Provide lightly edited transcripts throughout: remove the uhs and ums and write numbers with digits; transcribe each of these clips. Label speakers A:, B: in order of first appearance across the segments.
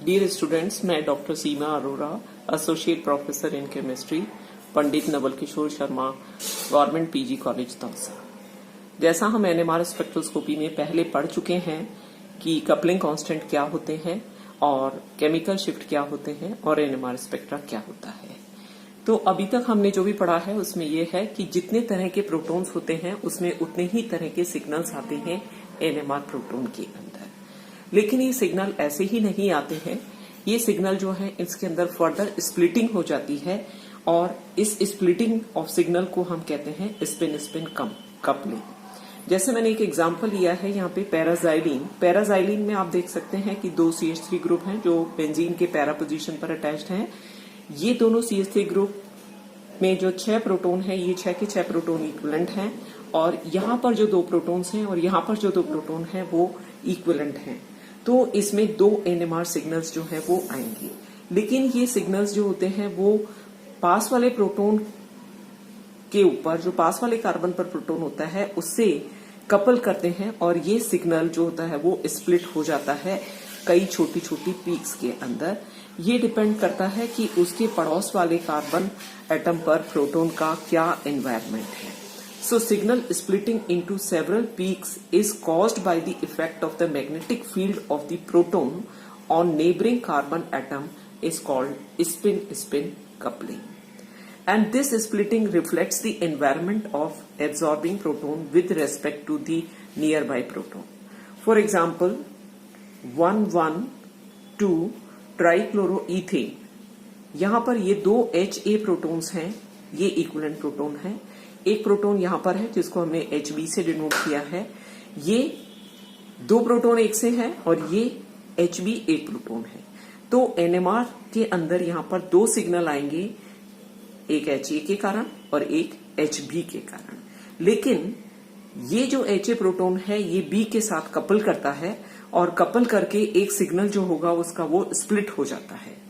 A: Dear students, मैं doctor Seema Arora, associate professor in chemistry, Pandit Naval Kishore Sharma, government PG college Dausa. जैसा हम NMR spectroscopy में पहले पढ़ चुके हैं कि कपलिंग कांस्टेंट क्या होते हैं और केमिकल शिफ्ट क्या होते हैं और एनएमआर स्पेक्ट्रा क्या होता है। तो अभी तक हमने जो भी पढ़ा है उसमें यह है कि जितने तरह के प्रोटॉन्स होते हैं उसमें उतने ही तरह के सिग्नल्स आते हैं एनएमआर प्रोटॉन के अंदर। लेकिन ये सिग्नल ऐसे ही नहीं आते हैं, ये सिग्नल जो है इसके अंदर फर्दर स्प्लिटिंग हो जाती है और इस स्प्लिटिंग ऑफ सिग्नल को हम कहते हैं स्पिन स्पिन कपलिंग। जैसे मैंने एक एग्जांपल लिया है यहाँ पे पैराजाइलिन में आप देख सकते हैं कि दो CH3 ग्रुप हैं जो बेंजीन के पैरा पोजीशन पर अटैच्ड हैं। ये दोनों CH3 ग्रुप में जो 6 प्रोटॉन है, ये 6 के 6 प्रोटॉन इक्विवेलेंट हैं और यहाँ पर जो 2 प्रोटॉन्स हैं और यहाँ पर जो 2 प्रोटॉन हैं वो इक्विवेलेंट हैं। तो इसमें 2 NMR सिग्नल्स जो है वो आएंगे, लेकिन ये सिग्नल्स जो होते हैं वो पास वाले प्रोटॉन के ऊपर, जो पास वाले कार्बन पर प्रोटॉन होता है उससे कपल करते हैं और ये सिग्नल जो होता है वो स्प्लिट हो जाता है कई छोटी छोटी पीक्स के अंदर। ये डिपेंड करता है कि उसके पड़ोस वाले कार्बन एटम पर प्रोटॉन का क्या एनवायरनमेंट है। So signal splitting into several peaks is caused by the effect of the magnetic field of the proton on neighboring carbon atom is called spin-spin coupling. And this splitting reflects the environment of absorbing proton with respect to the nearby proton. For example, 1,1,2 ट्राइक्लोरोईथेन, यहाँ पर ये 2 Ha protons हैं, ये equivalent proton है। एक proton यहाँ पर है जिसको हमने Hb से डिनोट किया है। ये 2 प्रोटॉन एक से है और ये Hb एक प्रोटॉन है। तो NMR के अंदर यहाँ पर 2 सिग्नल आएंगे, एक Ha के कारण और एक Hb के कारण। लेकिन ये जो Ha प्रोटॉन है ये B के साथ कपल करता है और कपल करके एक सिग्नल जो होगा उसका वो स्प्लिट हो जाता है।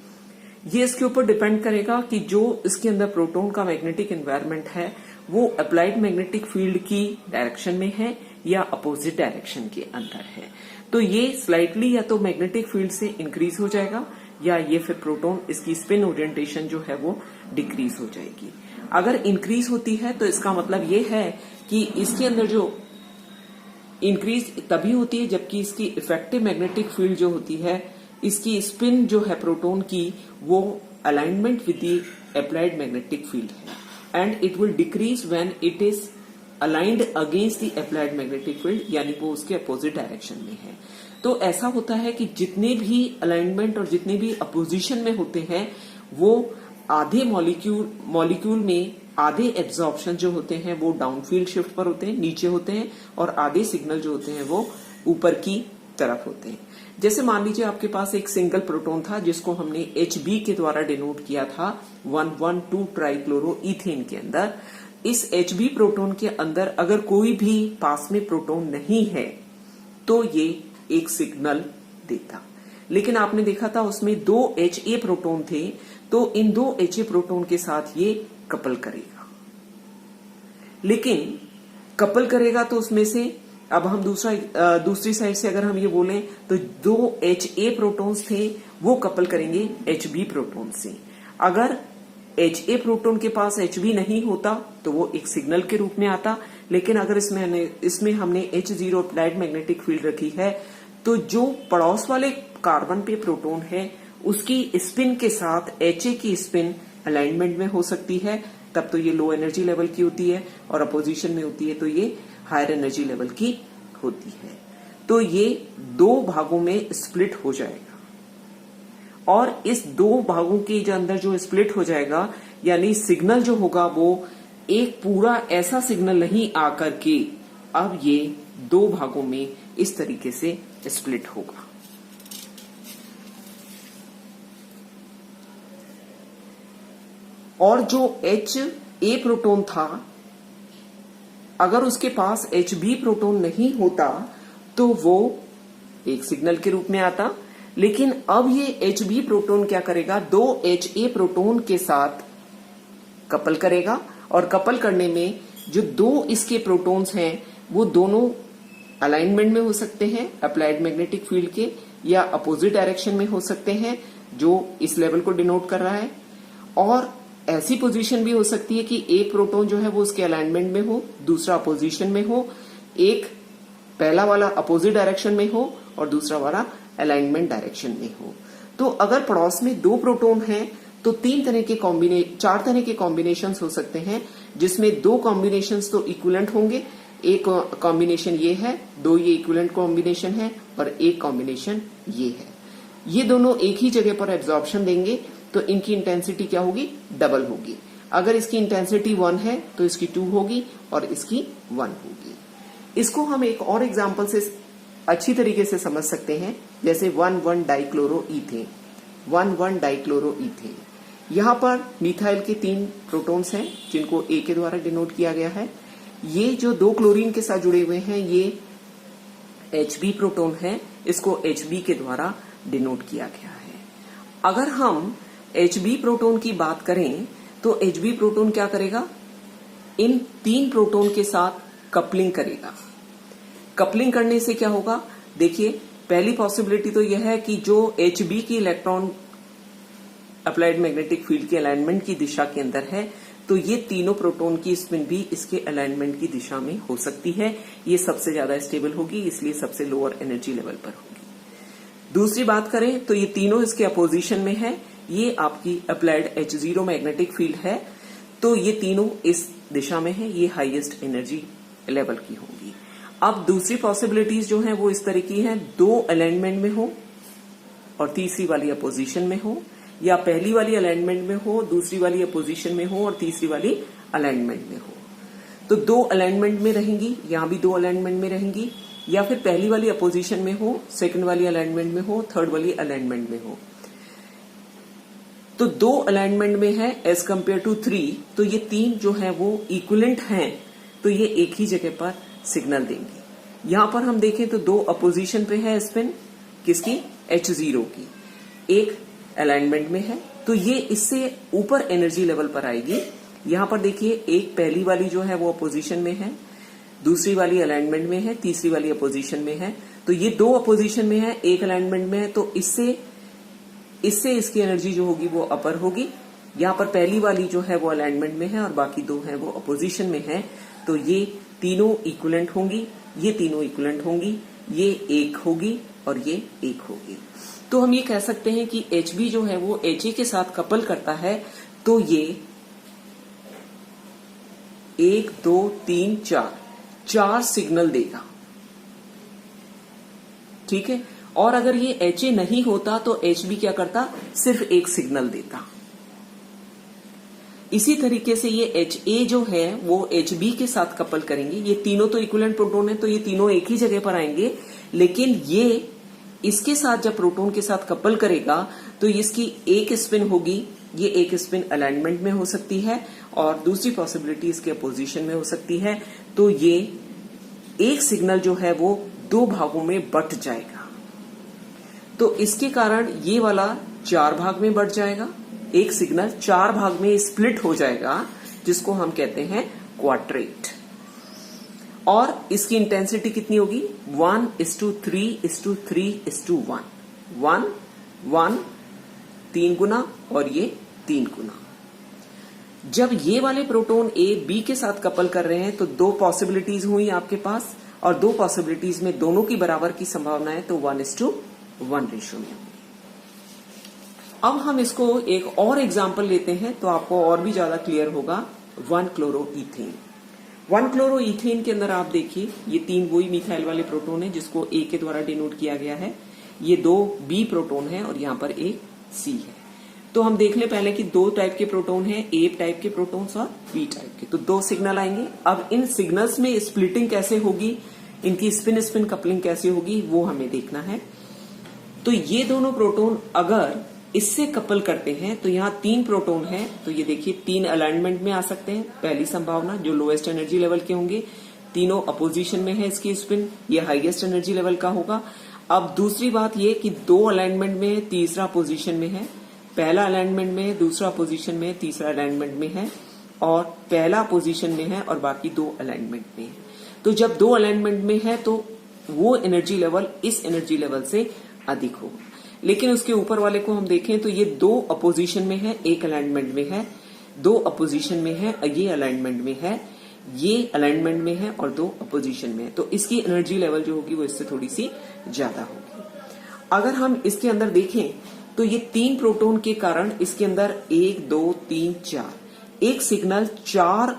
A: ये इसके ऊपर डिपेंड करेगा कि जो इसके अंदर प्रोटॉन का मैग्नेटिक एनवायरनमेंट है वो अप्लाइड मैग्नेटिक फील्ड की डायरेक्शन में है या अपोजिट डायरेक्शन के अंदर है। तो ये स्लाइटली या तो मैग्नेटिक फील्ड से इंक्रीज हो जाएगा या ये फिर प्रोटॉन इसकी स्पिन ओरिएंटेशन जो है वो डिक्रीज हो जाएगी। अगर इंक्रीज होती है तो इसका मतलब ये है कि इसके अंदर जो इंक्रीज तभी होती है जबकि इसकी इफेक्टिव मैग्नेटिक फील्ड जो होती है, इसकी स्पिन जो है प्रोटॉन की वो alignment with the applied magnetic field है and it will decrease when it is aligned against the applied magnetic field, यानी वो उसके अपोजिट डायरेक्शन में है। तो ऐसा होता है कि जितने भी अलाइनमेंट और जितने भी अपोजिशन में होते हैं वो आधे मॉलिक्यूल में आधे एब्जॉर्प्शन जो होते हैं वो डाउनफील्ड शिफ्ट पर होते हैं, नीचे होते हैं, और आधे सिग्नल जो होते हैं वो ऊपर की तरफ होते हैं। जैसे मान लीजिए आपके पास एक सिंगल प्रोटॉन था जिसको हमने Hb के द्वारा डिनोट किया था 1,1,2 ट्राइक्लोरोईथेन के अंदर। इस Hb प्रोटॉन के अंदर अगर कोई भी पास में प्रोटॉन नहीं है तो ये एक सिग्नल देता, लेकिन आपने देखा था उसमें 2 Ha प्रोटॉन थे, तो इन 2 Ha प्रोटॉन के साथ ये कपल करेगा। लेकिन कपल करेगा तो उसमें से अब हम दूसरी साइड से अगर हम ये बोलें तो 2 Ha प्रोटॉन्स थे वो कपल करेंगे Hb प्रोटॉन से। अगर Ha प्रोटॉन के पास Hb नहीं होता तो वो एक सिग्नल के रूप में आता, लेकिन अगर इसमें हमने H0 अप्लाइड मैग्नेटिक फील्ड रखी है तो जो पड़ोस वाले कार्बन पे प्रोटॉन है उसकी स्पिन के साथ Ha की स्पिन अलाइनमेंट में हो सकती है, तब तो ये लो एनर्जी लेवल की होती है, और अपोजिशन में होती है तो ये हायर एनर्जी लेवल की होती है। तो ये 2 भागों में स्प्लिट हो जाएगा और इस 2 भागों के अंदर जो स्प्लिट हो जाएगा यानी सिग्नल जो होगा वो एक पूरा ऐसा सिग्नल नहीं आकर के अब ये 2 भागों में इस तरीके से स्प्लिट होगा। और जो Ha प्रोटॉन था अगर उसके पास Hb प्रोटॉन नहीं होता तो वो एक सिग्नल के रूप में आता, लेकिन अब ये Hb प्रोटॉन क्या करेगा, 2 Ha प्रोटॉन के साथ कपल करेगा और कपल करने में जो 2 इसके प्रोटॉन्स हैं वो दोनों अलाइनमेंट में हो सकते हैं अप्लाइड मैग्नेटिक फील्ड के, या अपोजिट डायरेक्शन में हो सकते हैं जो इस लेवल को डिनोट कर रहा है, और ऐसी पोजीशन भी हो सकती है कि एक प्रोटॉन जो है वो उसके अलाइनमेंट में हो, दूसरा अपोजिशन में हो, एक पहला वाला अपोजिट डायरेक्शन में हो और दूसरा वाला अलाइनमेंट डायरेक्शन में हो। तो अगर पड़ोस में दो प्रोटॉन हैं तो चार तरह के कॉम्बिनेशंस हो सकते हैं, जिसमें दो कॉम्बिनेशंस तो इक्विवेलेंट होंगे। एक कॉम्बिनेशन ये है, दो ये इक्विवेलेंट कॉम्बिनेशन है, और एक कॉम्बिनेशन ये है। ये दोनों एक ही जगह पर एब्जॉर्प्शन देंगे तो इनकी इंटेंसिटी क्या होगी, डबल होगी। अगर इसकी इंटेंसिटी 1 है तो इसकी 2 होगी और इसकी 1 होगी। इसको हम एक और एग्जांपल से अच्छी तरीके से समझ सकते हैं, जैसे 1,1 डाइक्लोरोईथेन। 1,1 डाइक्लोरोईथेन, यहां पर मिथाइल के 3 प्रोटॉन्स हैं जिनको ए के द्वारा डिनोट किया गया है। ये जो 2 क्लोरीन के साथ जुड़े हुए हैं ये Hb प्रोटॉन है, इसको Hb के द्वारा डिनोट किया गया है। अगर हम Hb प्रोटॉन की बात करें तो Hb प्रोटॉन क्या करेगा, इन 3 प्रोटॉन के साथ कपलिंग करेगा। कपलिंग करने से क्या होगा, देखिए पहली पॉसिबिलिटी तो यह है कि जो Hb की इलेक्ट्रॉन अप्लाइड मैग्नेटिक फील्ड के अलाइनमेंट की दिशा के अंदर है, तो ये तीनों प्रोटॉन की स्पिन भी इसके अलाइनमेंट की दिशा में हो सकती है। ये सबसे ज्यादा स्टेबल होगी, इसलिए सबसे लोअर एनर्जी लेवल पर होगी। दूसरी बात करें तो ये तीनों इसके अपोजिशन में है। ये आपकी अप्लाइड H0 मैग्नेटिक फील्ड है, तो ये तीनों इस दिशा में है, ये हाईएस्ट एनर्जी लेवल की होंगी। अब दूसरी पॉसिबिलिटीज जो है वो इस तरह की है, 2 अलाइनमेंट में हो और तीसरी वाली अपोजिशन में हो, या पहली वाली अलाइनमेंट में हो, दूसरी वाली अपोजिशन में हो और तीसरी वाली अलाइनमेंट में हो। तो 2 अलाइनमेंट में रहेंगी, यहां भी 2 अलाइनमेंट में रहेंगी, या फिर पहली वाली अपोजिशन में हो, सेकंड वाली अलाइनमेंट में हो, थर्ड वाली अलाइनमेंट में हो। तो 2 अलाइनमेंट में है एज कंपेयर टू 3, तो ये 3 जो है वो इक्विवेलेंट हैं, तो ये एक ही जगह पर सिग्नल देंगे। यहां पर हम देखें तो 2 अपोजिशन पे है स्पिन, किसकी, H0 की, एक अलाइनमेंट में है, तो ये इससे ऊपर एनर्जी लेवल पर आएगी। यहां पर देखिए एक पहली वाली जो है वो अपोजिशन में है, दूसरी वाली अलाइनमेंट में है, तीसरी वाली अपोजिशन में है। तो ये 2 अपोजिशन में है, एक अलाइनमेंट में है, तो इससे इसकी एनर्जी जो होगी वो अपर होगी। यहां पर पहली वाली जो है वो अलाइनमेंट में है और बाकी 2 है वो अपोजिशन में है, तो ये तीनों इक्विवेलेंट होंगी, ये तीनों इक्विवेलेंट होंगी, ये एक होगी और ये एक होगी। तो हम ये कह सकते हैं कि Hb जो है वो Ha के साथ कपल करता है, तो ये 1 2 3 4 सिग्नल देगा, ठीक है। और अगर ये Ha नहीं होता तो Hb क्या करता, सिर्फ एक सिग्नल देता। इसी तरीके से ये Ha जो है वो Hb के साथ कपल करेंगे। ये तीनों तो इक्विवेलेंट प्रोटॉन है, तो ये तीनों एक ही जगह पर आएंगे, लेकिन ये इसके साथ जब प्रोटॉन के साथ कपल करेगा तो इसकी एक स्पिन होगी, ये एक स्पिन अलाइनमेंट में हो सकती है और दूसरी पॉसिबिलिटी इसके अपोजिशन में हो सकती है। तो ये एक सिग्नल जो है वो 2 भागों में बंट जाएगा, तो इसके कारण ये वाला 4 भाग में बंट जाएगा, एक सिग्नल 4 भाग में स्प्लिट हो जाएगा, जिसको हम कहते हैं क्वाड्रेट। और इसकी इंटेंसिटी कितनी होगी, 1:3:3:1, 1 1 3 गुना और ये 3 गुना। जब ये वाले प्रोटॉन A B के साथ कपल कर रहे हैं तो 2 पॉसिबिलिटीज हुई आपके पास, और 2 पॉसिबिलिटीज में दोनों की बराबर की संभावना है, तो 1:1 रेशियो में होगी। अब हम इसको एक और एग्जाम्पल लेते हैं तो आपको और भी ज्यादा क्लियर होगा। 1-क्लोरोईथेन। 1-क्लोरोईथेन के अंदर आप देखिए ये 3 वही मिथाइल वाले प्रोटॉन है जिसको A के द्वारा डिनोट किया गया है, ये 2 B प्रोटॉन है और यहाँ पर एक C है। तो हम देख ले पहले कि 2 टाइप के प्रोटॉन है, A टाइप के प्रोटॉन्स और B टाइप के, तो 2 सिग्नल आएंगे। अब इन सिग्नल्स में स्प्लिटिंग कैसे होगी, इनकी स्पिन स्पिन कपलिंग कैसे होगी, वो हमें देखना है। तो ये दोनों प्रोटॉन अगर इससे कपल करते हैं तो यहाँ 3 प्रोटॉन है, तो ये देखिए 3 अलाइनमेंट में आ सकते हैं, पहली संभावना जो लोएस्ट एनर्जी लेवल के होंगे, तीनों अपोजिशन में है इसकी स्पिन, ये हाईएस्ट एनर्जी लेवल का होगा। अब दूसरी बात ये कि 2 अलाइनमेंट में है, तीसरा पोजीशन में है, पहला अलाइनमेंट में है, दूसरा पोजीशन में है, तीसरा अलाइनमेंट में है, और पहला पोजीशन में है और बाकी 2 अलाइनमेंट में है। तो जब 2 अलाइनमेंट में है तो वो एनर्जी लेवल इस एनर्जी लेवल से अधिक होगा। लेकिन उसके ऊपर वाले को हम देखें तो ये दो अपोजिशन में है, एक अलाइनमेंट में है, दो अपोजिशन में है, ये अलाइनमेंट में है, ये अलाइनमेंट में है और दो अपोजिशन में है, तो इसकी एनर्जी लेवल जो होगी वो इससे थोड़ी सी ज्यादा होगी। अगर हम इसके अंदर देखें तो ये 3 प्रोटॉन के कारण इसके अंदर 1 2 3 4 एक सिग्नल 4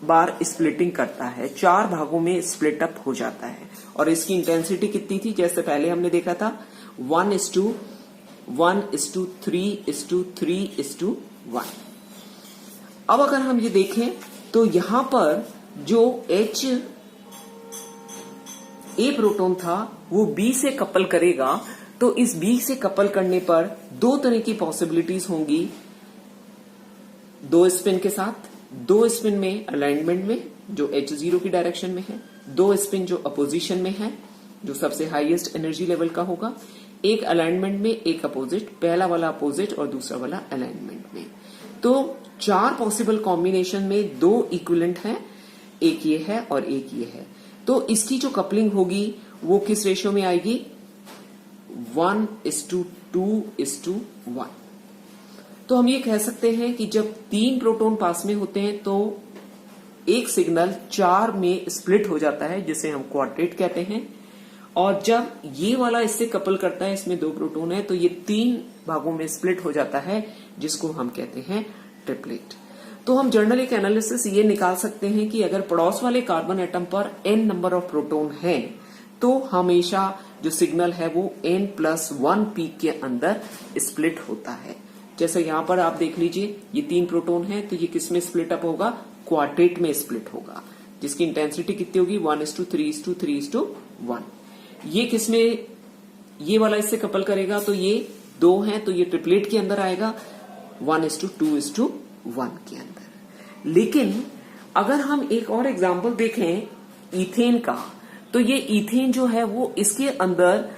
A: बार स्प्लिटिंग करता है, 4 भागों में स्प्लिट अप हो जाता है। और इसकी इंटेंसिटी कितनी थी, जैसे पहले हमने देखा था 1:1:3:3:1। अब अगर हम ये देखें तो यहां पर जो HA प्रोटॉन था वो B से कपल करेगा, तो इस B से कपल करने पर दो तरह की पॉसिबिलिटीज होंगी, 2 स्पिन के साथ, 2 स्पिन में अलाइनमेंट में जो H0 की डायरेक्शन में है, 2 स्पिन जो अपोजिशन में है जो सबसे हाईएस्ट एनर्जी लेवल का होगा, एक अलाइनमेंट में एक अपोजिट, पहला वाला अपोजिट और दूसरा वाला अलाइनमेंट में। तो 4 पॉसिबल कॉम्बिनेशन में 2 इक्विवेलेंट है, एक ये है और एक ये है। तो इसकी जो कपलिंग होगी वो किस रेशियो में आएगी, 1:2:1। तो हम ये कह सकते हैं कि जब 3 प्रोटॉन पास में होते हैं तो एक सिग्नल 4 में स्प्लिट हो जाता है, जिसे हम क्वार्टेट कहते हैं। और जब ये वाला इससे कपल करता है, इसमें 2 प्रोटॉन है, तो ये 3 भागों में स्प्लिट हो जाता है, जिसको हम कहते हैं ट्रिपलेट। तो हम जर्नल एक एनालिसिस ये निकाल सकते हैं कि अगर पड़ोस वाले कार्बन एटम पर n नंबर ऑफ प्रोटॉन है तो हमेशा जो सिग्नल है वो n+1 पीक के अंदर स्प्लिट होता है। जैसे यहां पर आप देख लीजिए, ये 3 प्रोटॉन है, तो ये किस में स्प्लिट अप होगा, क्वार्टेट में स्प्लिट होगा, जिसकी इंटेंसिटी कितनी होगी, 1:3:3:1। ये किसमें, ये वाला इससे कपल करेगा तो ये 2 है, तो ये ट्रिपलेट के अंदर आएगा 1:2:1 के अंदर। लेकिन अगर हम एक और एग्जांपल देखें ईथेन का, तो ये ईथेन जो है वो इसके अंदर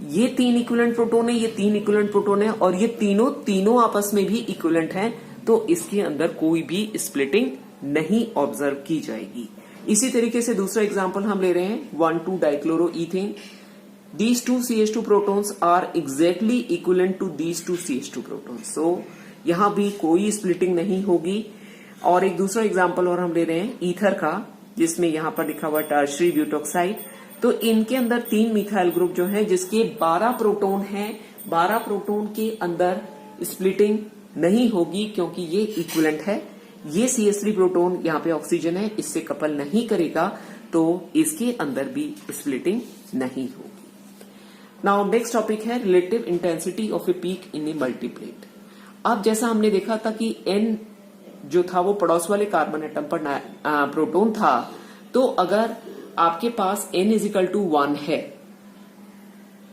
A: ये 3 इक्विवेलेंट प्रोटॉन है, ये 3 इक्विवेलेंट प्रोटॉन है और ये तीनों आपस में भी इक्विवेलेंट हैं, तो इसके अंदर कोई भी स्प्लिटिंग नहीं ऑब्जर्व की जाएगी। इसी तरीके से दूसरा एग्जांपल हम ले रहे हैं 1,2-डाइक्लोरोईथेन। These 2 CH2 protons are exactly equivalent to these 2 CH2 protons. So यहां भी कोई स्प्लिटिंग नहीं होगी। और एक दूसरा एग्जांपल और हम ले रहे हैं ईथर का, जिसमें यहां पर लिखा हुआ टर्शरी ब्यूटॉक्साइड। तो इनके अंदर 3 मिथाइल ग्रुप जो है जिसके 12 प्रोटॉन हैं, 12 प्रोटॉन के अंदर स्प्लिटिंग नहीं होगी क्योंकि ये इक्विवेलेंट है। ये CH3 प्रोटॉन यहाँ पे ऑक्सीजन है, इससे कपल नहीं करेगा, तो इसके अंदर भी स्प्लिटिंग नहीं होगी। नाउ नेक्स्ट टॉपिक है relative intensity of a peak in a multiplet. अब जैसा हमने देखा था कि N जो था वो पड़ोस वाले कार्बन एटम पर प्रोटॉन था, तो अगर आपके पास N=1 है,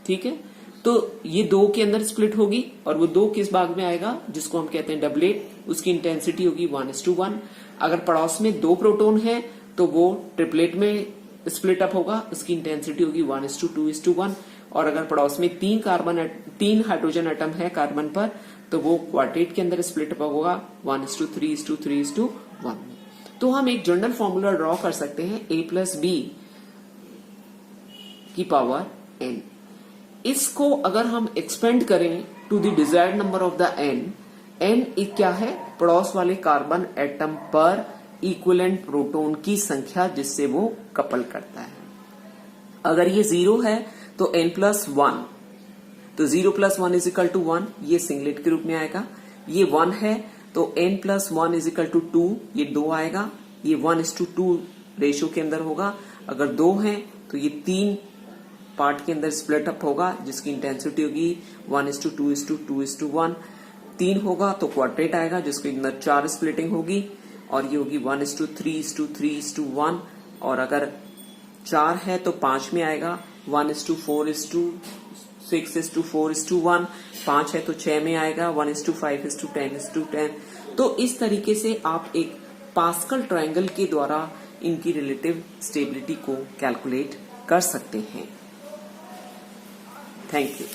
A: ठीक है, तो ये 2 के अंदर स्प्लिट होगी और वो 2 किस भाग में आएगा, जिसको हम कहते हैं डबलेट, उसकी इंटेंसिटी होगी 1:1। अगर पड़ोस में 2 प्रोटॉन है तो वो ट्रिपलेट में स्प्लिट अप होगा, उसकी इंटेंसिटी होगी 1:2:1। और अगर पड़ोस में 3 हाइड्रोजन एटम है कार्बन पर, तो वो क्वार्टेट के अंदर स्प्लिट अप होगा 1:3:3:1। तो हम एक जनरल फॉर्मूला ड्रॉ कर सकते हैं A+B की पावर n। इसको अगर हम एक्सपेंड करें to the desired number of the n एक क्या है, पड़ोस वाले कार्बन एटम पर इक्विवेलेंट प्रोटॉन की संख्या जिससे वो कपल करता है। अगर ये 0 है तो n+1, तो 0+1 = 1, ये सिंगलेट के रूप में आएगा। ये 1 है तो n+1 = 2, ये 2 आएगा, ये 1:2 रेशियो के अंदर होगा। अगर 2 है तो ये 3 पार्ट के अंदर स्प्लिट अप होगा, जिसकी इंटेंसिटी होगी 1:2:2:1। 3 होगा तो क्वार्टेट आएगा, जिसके अंदर 4 स्प्लिटिंग होगी और ये होगी 1:3:3:1। और अगर 4 है तो 5 में आएगा, 1:4:6:4:1। 5 है तो 6 में आएगा, 1:5:10:10। तो इस तरीके से आप एक पास्कल ट्रायंगल के द्वारा इनकी रिलेटिव स्टेबिलिटी को कैलकुलेट कर सकते हैं। Thank you.